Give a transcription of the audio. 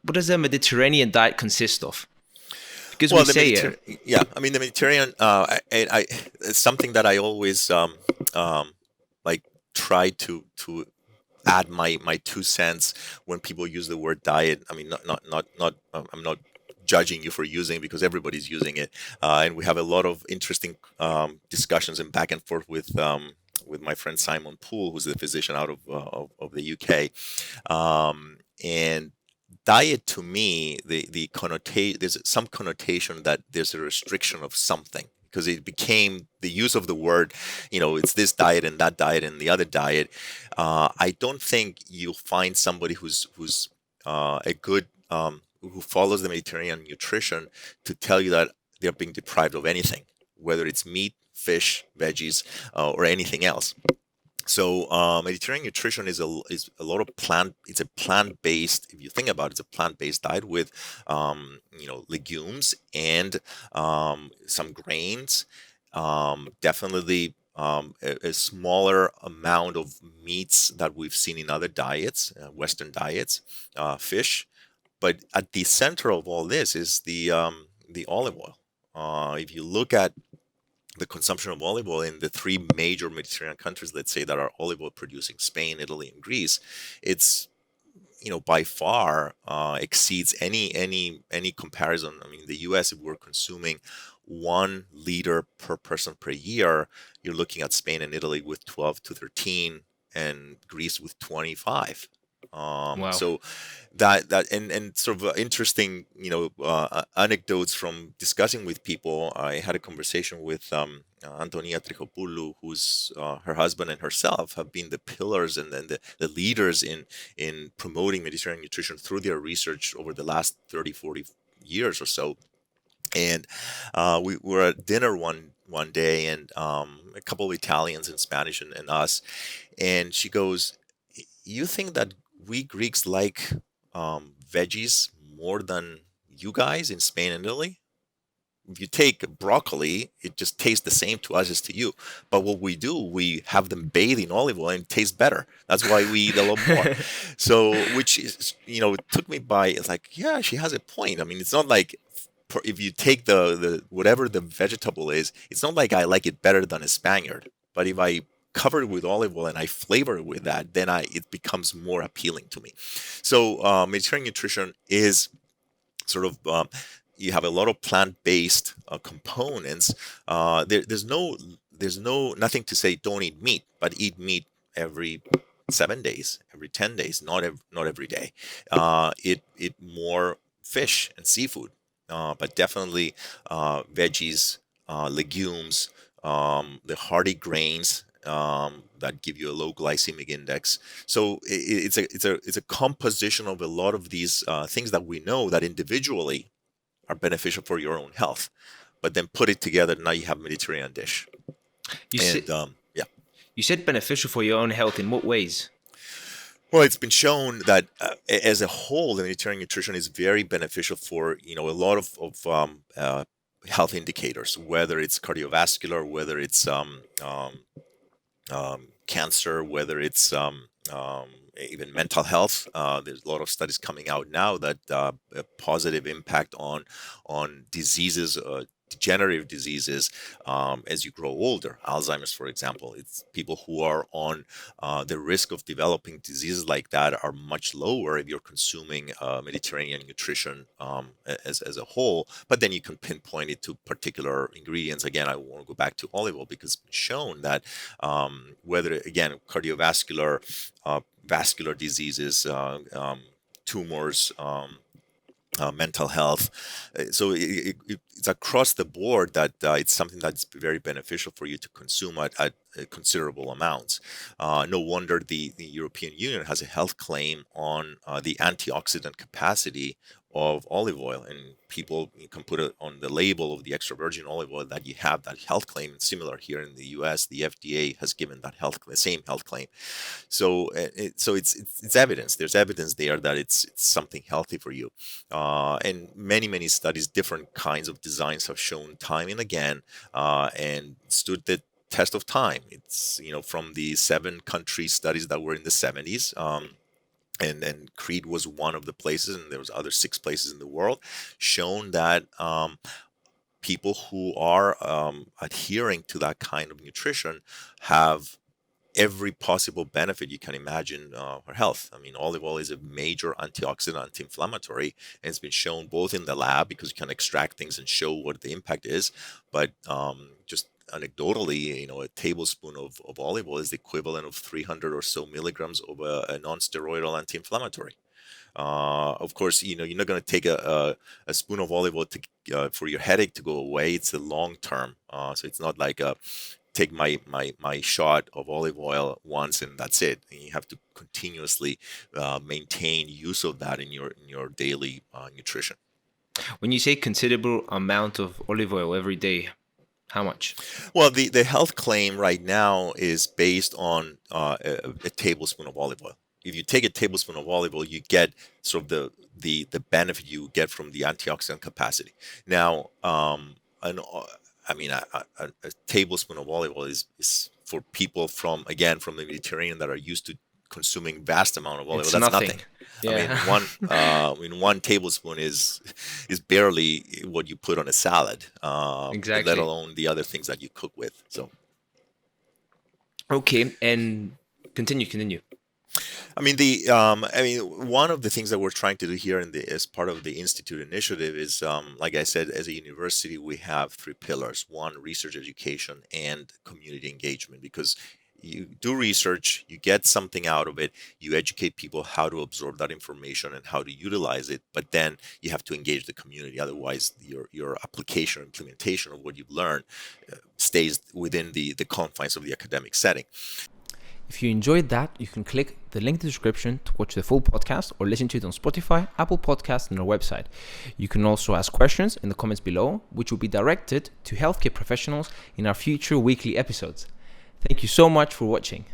What does a Mediterranean diet consist of? Because we Well, say it. yeah, I mean the Mediterranean. It's something that I always like try to add my 2 cents when people use the word diet. I mean, not. I'm not judging you for using it because everybody's using it, and we have a lot of interesting discussions and back and forth with my friend Simon Poole, who's a physician out of the UK, and diet to me the connotation, there's some connotation that there's a restriction of something because it became the use of the word, it's this diet and that diet and the other diet. I don't think you'll find somebody who's a good who follows the Mediterranean nutrition to tell you that they're being deprived of anything, whether it's meat, fish, veggies, or anything else. So Mediterranean nutrition is a lot of plant. It's a plant-based. If you think about it, it's a plant-based diet with legumes and some grains. Definitely a smaller amount of meats that we've seen in other diets, Western diets, fish. But at the center of all this is the olive oil. If you look at the consumption of olive oil in the three major Mediterranean countries, let's say, that are olive oil producing, Spain, Italy, and Greece, it's by far exceeds any comparison. I mean, in the U.S., if we're consuming 1 liter per person per year, you're looking at Spain and Italy with 12 to 13, and Greece with 25. Wow. So and sort of interesting, anecdotes from discussing with people. I had a conversation with Antonia Trichopoulou, who's her husband and herself have been the pillars and then the leaders in promoting Mediterranean nutrition through their research over the last 30, 40 years or so. And we were at dinner one day, and a couple of Italians and Spanish and us, and she goes, "You think that we Greeks like veggies more than you guys in Spain and Italy? If you take broccoli, it just tastes the same to us as to you. But what we do, we have them bathe in olive oil and it tastes better. That's why we eat a lot more." So, which is, it took me by, it's like, yeah, she has a point. I mean, it's not like if you take the whatever the vegetable is, it's not like I like it better than a Spaniard. But if I cover it with olive oil and I flavor it with that, then it becomes more appealing to me. So Mediterranean nutrition is sort of you have a lot of plant-based components. There's nothing to say don't eat meat, but eat meat every 7 days, every 10 days, not every day. Eat more fish and seafood, but definitely veggies, legumes, the hearty grains that give you a low glycemic index. So it's a composition of a lot of these things that we know that individually are beneficial for your own health, but then put it together, now you have a Mediterranean dish. You And said yeah, you said beneficial for your own health. In what ways? well, it's been shown that as a whole, the Mediterranean nutrition is very beneficial for a lot of health indicators, whether it's cardiovascular, whether it's cancer, whether it's even mental health. There's a lot of studies coming out now that a positive impact on diseases, degenerative diseases, as you grow older. Alzheimer's, for example, it's people who are on the risk of developing diseases like that are much lower if you're consuming Mediterranean nutrition as a whole. But then you can pinpoint it to particular ingredients. Again, I want to go back to olive oil because it's been shown that whether, again, cardiovascular, vascular diseases, tumors, mental health. So it's across the board that it's something that's very beneficial for you to consume at considerable amounts. No wonder the European Union has a health claim on the antioxidant capacity of olive oil, and people, you can put it on the label of the extra virgin olive oil that you have that health claim. And similar here in the U.S., the FDA has given that same health claim. So it's evidence. There's evidence there that it's something healthy for you. And many studies, different kinds of designs have shown time and again, and stood the test of time. It's, from the 7 country studies that were in the 70s. And Crete was one of the places, and there was other 6 places in the world, shown that people who are adhering to that kind of nutrition have every possible benefit you can imagine for health. I mean, olive oil is a major antioxidant, anti-inflammatory, and it's been shown both in the lab, because you can extract things and show what the impact is, but just anecdotally, a tablespoon of olive oil is the equivalent of 300 or so milligrams of a non-steroidal anti-inflammatory. Of course, you're not going to take a spoon of olive oil for your headache to go away. It's a long term, so it's not like take my shot of olive oil once and that's it. And you have to continuously maintain use of that in your daily nutrition. When you say considerable amount of olive oil every day, how much? Well, the health claim right now is based on a tablespoon of olive oil. If you take a tablespoon of olive oil, you get sort of the benefit you get from the antioxidant capacity. Now, a tablespoon of olive oil is for people from the Mediterranean that are used to consuming vast amount of olive oil. That's nothing. Yeah. I mean, one tablespoon is barely what you put on a salad. Exactly. Let alone the other things that you cook with. So. Okay, and continue. I mean, one of the things that we're trying to do here as part of the Institute initiative is, like I said, as a university, we have 3 pillars: 1, research education, and community engagement. Because you do research, you get something out of it, you educate people how to absorb that information and how to utilize it, but then you have to engage the community. Otherwise, your application or implementation of what you've learned stays within the confines of the academic setting. If you enjoyed that, you can click the link in the description to watch the full podcast or listen to it on Spotify, Apple Podcasts, and our website. You can also ask questions in the comments below, which will be directed to healthcare professionals in our future weekly episodes. Thank you so much for watching.